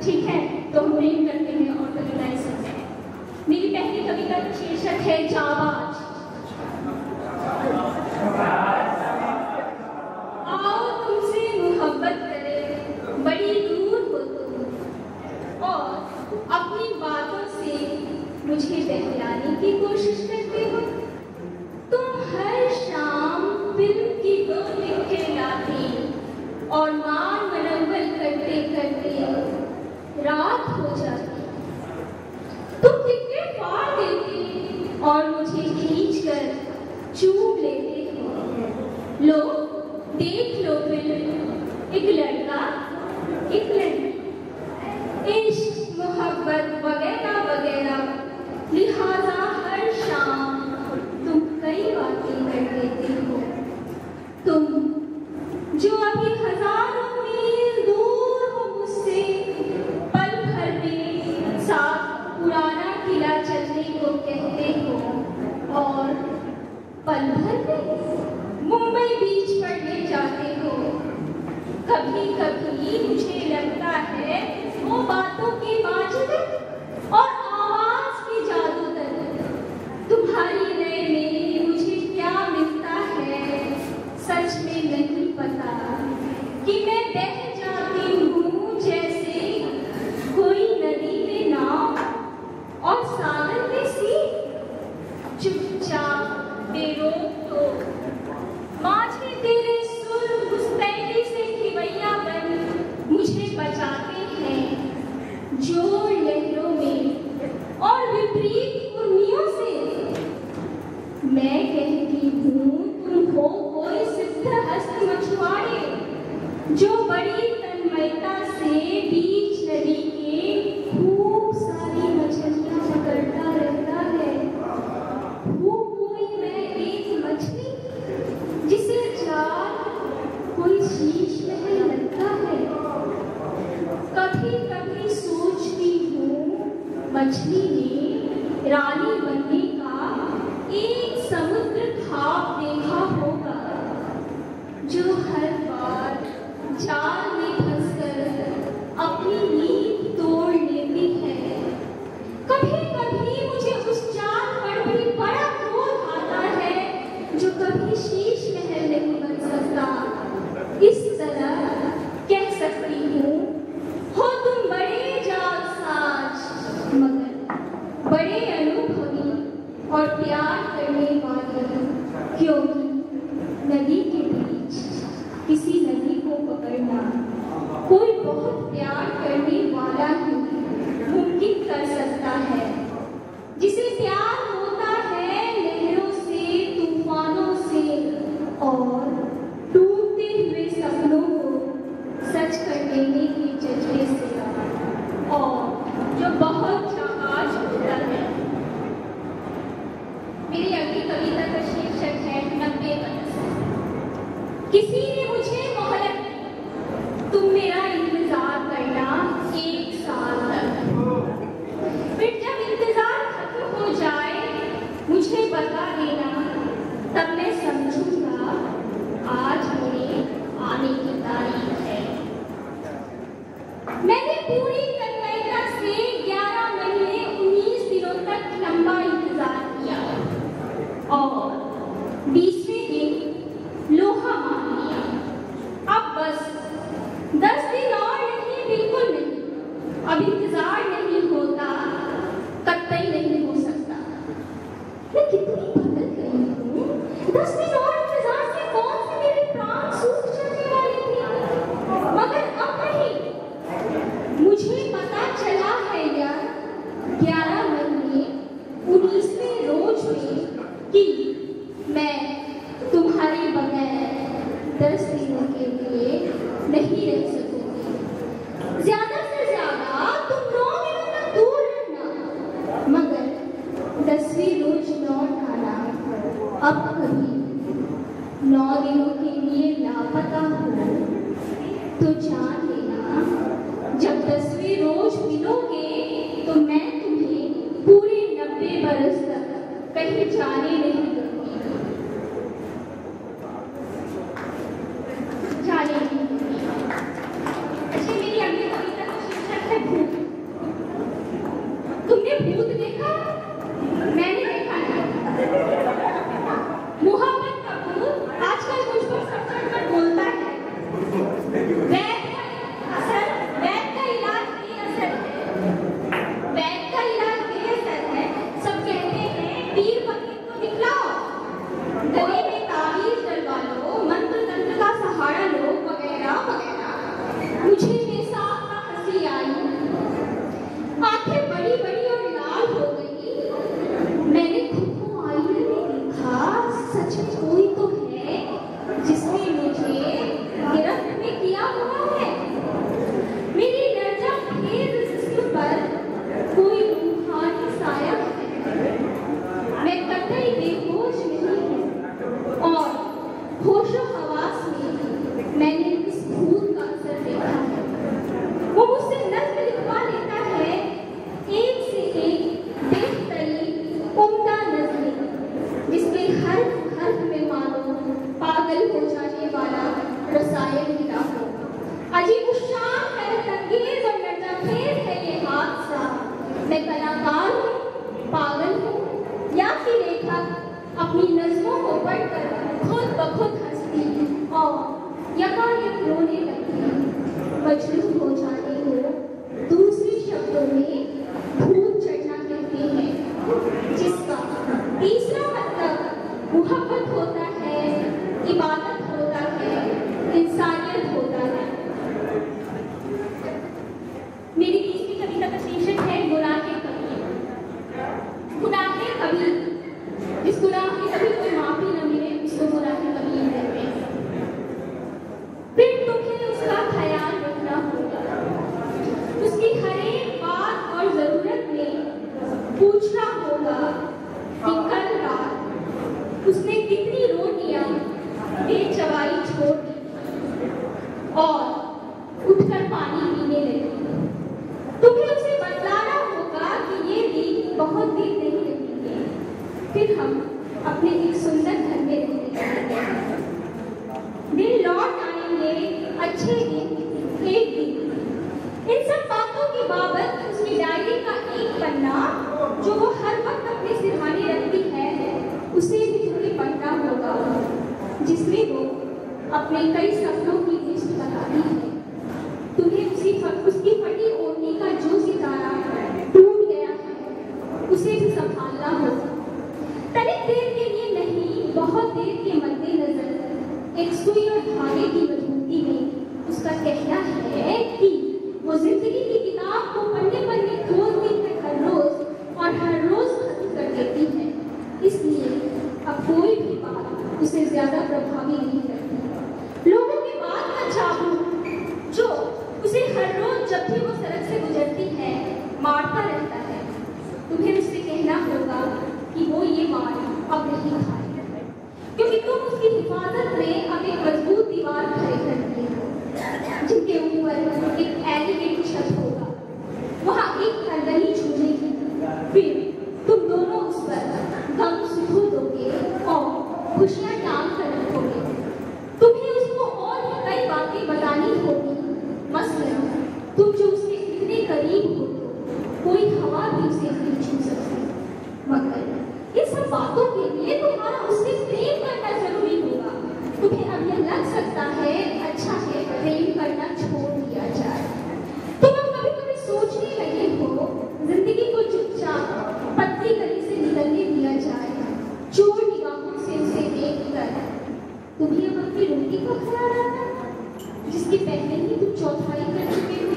ठीक है, तो हम प्रेम करते हैं और कविताएं सुनते हैं। मेरी पहली कविता का शीर्षक है जाबाज। आओ तुमसे मोहब्बत करे, बड़ी दूर हो तुम, और अपनी बातों से मुझे बहलाने की कोशिश करते हो। तुम हर शाम फिल्म की 2 टिकटें लाते और मान मनव्वल करते करते रात हो जाती। तुम टिकटें फाड़ देते और मुझे खींचकर चूम लेते हो। लो देख लो फिल्म, एक लड़का एक लड़की, इश्क मोहब्बत वगैरह वगैरह, लिहाजा हर शाम तुम कई बातें कर देते हो। तुम जो अभी हजारों मील दूर हो मुझसे, पल भर में साथ पुराना किला चलने को कहते हो और पल भर में मुंबई बीच पर ले जाते हो। कभी कभी मुझे लगता है वो बातों के बाजिगर और आवाज के जादूगर। तुम्हारी नए में मुझे क्या मिलता है सच में नहीं पता, कि मैं बह जाती हूँ जैसे कोई नदी में नाव और सागर में सीप, चुपचाप बेरोक-टोक माझे तेरे सुर मुस्तैदी से खिवैया बन मुझे बचाते हैं जोर लहरों में और विपरीत उर्मियों से। मैं कहती हूँ तुम हो कोई सिद्धहस्त मछुआरे जो बड़ी तन्मयता से बीच नदी के खूब सारी मछलियां पकड़ता रहता है। वो कोई मैं एक मछली जिसे जाल कोई शीश महल लगता है। कभी कभी सोचती हूँ मछली ने रानी बनने का एक समुद्र खाब देखा होगा जो हर बार जाल में फंसकर अपनी नींद तोड़ लेती है। कभी कभी मुझे उस जाल पर भी बड़ा क्रोध आता है जो कभी शीश महल नहीं बन सकता। इस तरह कह सकती हूँ हो तुम बड़े जालसाज मगर बड़े अनुभवी और प्यार करने वाले, क्योंकि नदी के बीच किसी नदी को पकड़ना कोई बहुत प्यार करने वाला ही मुमकिन कर सकता है। जिसे प्यार होता है लहरों से, तूफानों से और टूटते हुए सपनों को सच कर देने के जज्बे से, और जो बहुत जहाज होता है। मेरी अगली कविता का शीर्षक है 90 बरस। किसी ने मुझे मोहलत दी, तुम मेरा इंतजार करना 1 साल तक। फिर जब इंतजार खत्म हो जाए मुझे बता देना, तब मैं समझूंगा आज मेरे आने की तारीख है। मैंने पूरी तन्मयता से 11 महीने 19 दिनों तक लंबा इंतजार किया और 20वें दिन लोहा मान लिया। अब बस 10 दिन और नहीं, बिल्कुल नहीं। अब इंतजार नहीं होता, कतई नहीं हो सकता। मैं कितनी बदल गई हूँ। 10 दिन और इंतजार से कौन से मेरे प्राण सूख जाने वाले थे, मगर अब नहीं। मुझे पता चला है यार 11 महीने 19वें रोज में कि मैं तुम्हारे बगैर 10 दिनों के लिए नहीं रह सकूंगी। ज्यादा से ज्यादा तुम 9 दिनों तक दूर रहना, मगर 10वें रोज लौट आना। अब कभी 9 दिनों के लिए लापता हो तो जान लेना, जब 10वें रोज मिलोगे तो मैं तुम्हें पूरे 90 बरस तक कहीं जाने नहीं दूंगी। अच्छा, मेरी अगली कविता का शीर्षक है वो मुझसे नज्म लिखवा लेता है एक से एक बेहतरीन उम्दा नज़्में, जिसके हर हर्फ में मानो पागल हो जाने वाला रसायन मिला हो। अजीब शान है, तंगेज और नजाखेज है ये हादसा। मैं कलाकार हूँ, पागल हूँ, या फिर लेखक अपनी नज़्मों को पढ़कर खुद ब खुद हंसती और यकायक रोने लगती। मजबूर हो जाने को दूसरे शब्दों में भूत चढ़ना कहते हैं, जिसका तीसरा मतलब मोहब्बत होता है, इबादत होता है, इंसानियत होता है। मेरी तीसरी कविता का शीर्षक है गुनाहे कबीर। गुनाहे कबीर, जिस गुनाह की कभी कोई माफी न मिले उसको गुनाहे कबीर कहते हैं। फिर तुम्हें उसका ख्याल रखना होगा, उसकी हर एक बात और जरूरत में पूछना होगा कि कल रात उसने कितनी रोटियां बेचवाई छोड़ दी और उठकर पानी पीने लगी। तुम्हें उसे बतलाना होगा कि ये दिन बहुत दिन नहीं लगेंगे, फिर हम अपने एक सुंदर घर में रहने लगेंगे। दिन लौट आएंगे, अच्छे दिन, एक दिन। इन सब बातों के बाबत उसकी डायरी का एक पन्ना जो वो हर वक्त अपने सिरहाने रखती है, उसे भी तुम्हें पढ़ना होगा, जिसमें वो अपने कई सपनों की लिस्ट बताती है। तुम्हें उसकी फटी ओढ़नी का जो सितारा टूट गया है उसे भी संभालना होगा। तनिक देर के लिए नहीं, बहुत देर के मद्देनजर एक सुई और धागे की मजबूती में उसका कहना है कि वो जिंदगी की किताब को पन्ने पन्ने खोलती है हर रोज खत्म कर देती है। इसलिए अब कोई भी बात उसे ज्यादा प्रभावी नहीं करती। लोगों की बात का चाबू जो उसे हर रोज जब भी वो सड़क से गुजरती है मारता रहता है। तुम्हें उससे कहना होगा कि वो ये मार अब नहीं खाएगा, क्योंकि तुम उसकी हिफाजत में अब एक मजबूत दीवार खड़े कर दिए हो, जिनके ऊपर एक एलिगेंट छत होगा। वहाँ एक खरगनी छूटेगी, फिर तुम दोनों उस पर गम सुखो दोगे और खुशियाँ टांग कर रखोगे। तुम्हें उसको और भी कई बातें बतानी होगी, मसलन तुम जो उसके इतने करीब हो कोई हवा भी उसे नहीं छू सकती। मगर इन सब बातों के लिए तुम्हारा उससे प्रेम करना जरूरी होगा। तुम्हें अब यह लग सकता है अच्छा है प्रेम करना छोड़ दिया जाए। तुम अब कभी कभी सोचने लगे हो जिंदगी को चुपचाप पत्ती गली से निकलने दिया जाए, चोर निगाहों से उसे देखकर। तुम्हें अब अपनी रोटी का ख्याल आता है जिसके पहले ही तुम चौथाई कर चुके हो।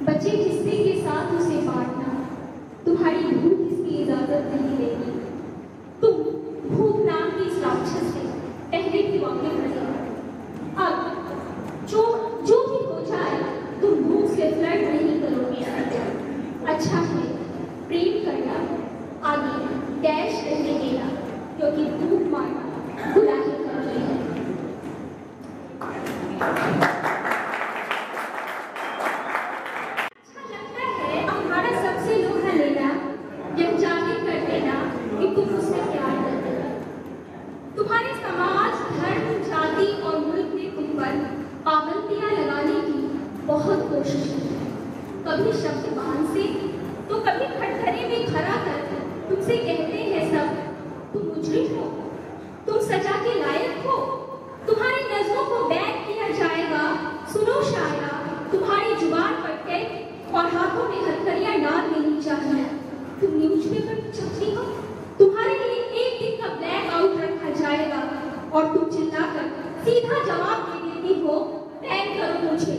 बचे हिस्से के साथ उसे बांटना तुम्हारी भूख इसकी इजाजत नहीं देगी। तुम भूख नाम की इस राक्षस से पहले भी वाकिफ रहे। अब जो भी हो जाए तुम भूख से फ्लर्ट नहीं करोगे। अच्छा है प्रेम करना, आगे डैश करने देना, क्योंकि भूख मारना गुनाह करनी है। अच्छा लगता है हमारा सबसे लोहा लेना, यह जाहिर कर देना कि तुम उससे प्यार करते हो। तुम्हारे समाज, धर्म, जाति और मुल्क ने तुम पर पाबंदियां लगाने की बहुत कोशिश की। कभी शब्द बांध से तो कभी खटखरे में खड़ा कर तुमसे कहते हैं सब तुम मुजरिम हो, तुम सजा के लायक हो, तुम्हारी नज़रों को बैन किया जाएगा। सुनो शायरा, तुम्हारी जुबान पर टेप और हाथों में हथकड़ियां डाल देनी चाहिए। तुम न्यूज़पेपर छपती हो, तुम्हारे लिए एक दिन का ब्लैक आउट रखा जाएगा और तुम चिल्लाकर सीधा जवाब दे देती हो बैन करो मुझे।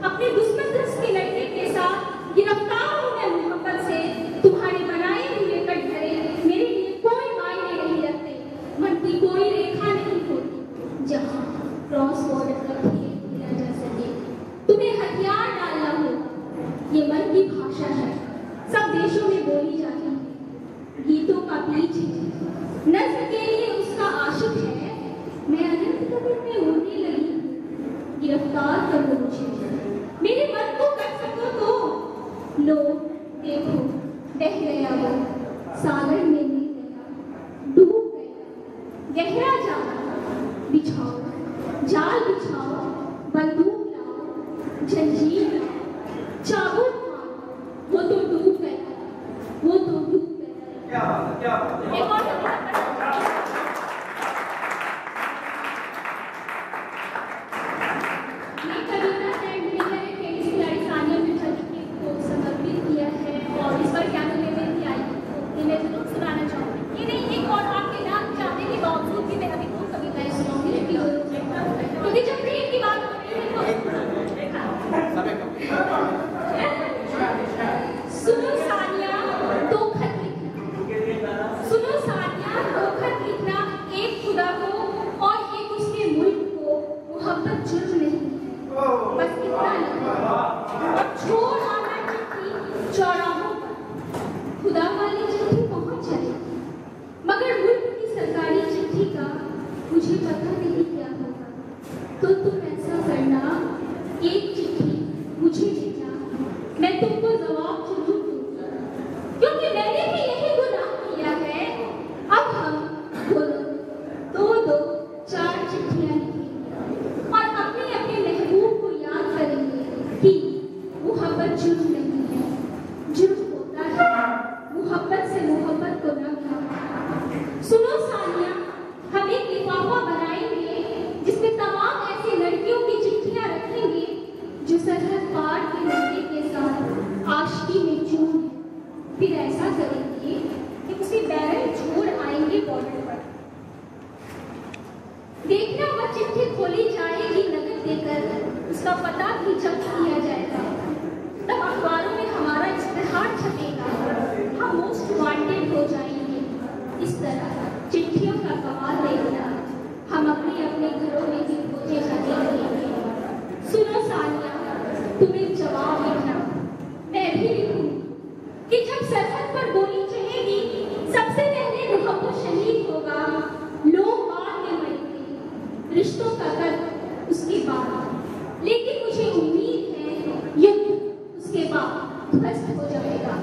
अपने दुश्मन दस्त के लड़के के साथ गिरफ्तार हूं मैं मोहब्बत से। तुम्हारे बनाए हुए कटघरे मेरे लिए कोई मायने नहीं रखते। मन की कोई रेखा नहीं होती जहाँ क्रॉस बॉर्डर का खेल खेला जा सके। तुम्हें हथियार डालना होगा, ये मन की भाषा है, सब देशों में बोली जाती है। गीतों का बीच है, नज्म के लिए उसका आशिक है। मैं अनंत कब्र में उड़ने लगी, गिरफ्तार करो मुझे। मेरे मन को कर सकते लो देखो, बह गया वो, सागर में मिल गया, डूब गया, गहरा जाना, बिछाओ, जाल बिछाओ, बंदूक लाओ, जंजीर लाओ, चाबुक मारो, वो तो डूब गया, वो तो डूब गया। क्या बात है? एक और ये कविता मैंने टेनिस खिलाड़ी सानिया मिर्जा जी को समर्पित किया है और इस पर क्या निवेदन आई ये मैं जरूर सुनाना चाहूँगी। ये नहीं, एक और आपके नाम चाहने के बावजूद भी मैं अभी दो कविताएं सुनाऊंगी जिनकी जरूरत है, क्योंकि जब प्रेम की बात होती है तो सुनो सानिया दो खत लिखना, सुनो सानिया दो खत लिखना, एक खुदा को और एक उसके मुल्क को, मोहब्बत जुर्म नहीं है, बस इतना लिखना और छोड़ आना चिट्ठी चौराहों पर, खुदा वाली चिट्ठी पहुंच जाएगी, मगर मुल्क की सरकारी चिट्ठी का मुझे पता नहीं क्या होगा, तो तुम ऐसा करना, एक चिट्ठी मुझे देना, मैं तुमको जवाब जरूर दूंगा, क्योंकि मैंने भी यही गुनाह किया है। अब हम दोनों दो दो चार चिट्ठियां लिखेंगे और अपने अपने महबूब को याद करेंगे कि मोहब्बत जुर्म नहीं है, जुर्म होता है मोहब्बत से मोहब्बत को न खाओ। सुनो सानिया, हम एक लिफाफा बनाएंगे जिसमें तमाम ऐसी लड़कियों की चिट्ठियां रखेंगे जो सरहद पार के लड़के के साथ आशिकी में चूर है। फिर ऐसा करेंगे कि उसे बैरल छोड़ आएंगे बॉर्डर पर। देखना वह चिट्ठी खोली जाएगी नकद देकर, उसका पता भी जब्त किया जाएगा, तब अखबारों में हमारा इश्तिहार छपेगा, हम मोस्ट वांटेड हो जाएंगे। इस तरह चिट्ठियों का कमाल देखना, हम अपने अपने घरों में भी खोजे जाएंगे। सुनो सानिया, तुम एक जवाब लिखना, मैं भी लिखूंगी कि जब सरहद पर गोली चलेगी सबसे पहले मोहब्बत शहीद होगा, लोग बाद में मरेंगे, रिश्तों का दर्द उसके बाद, लेकिन मुझे उम्मीद है युद्ध उसके बाद ध्वस्त हो जाएगा।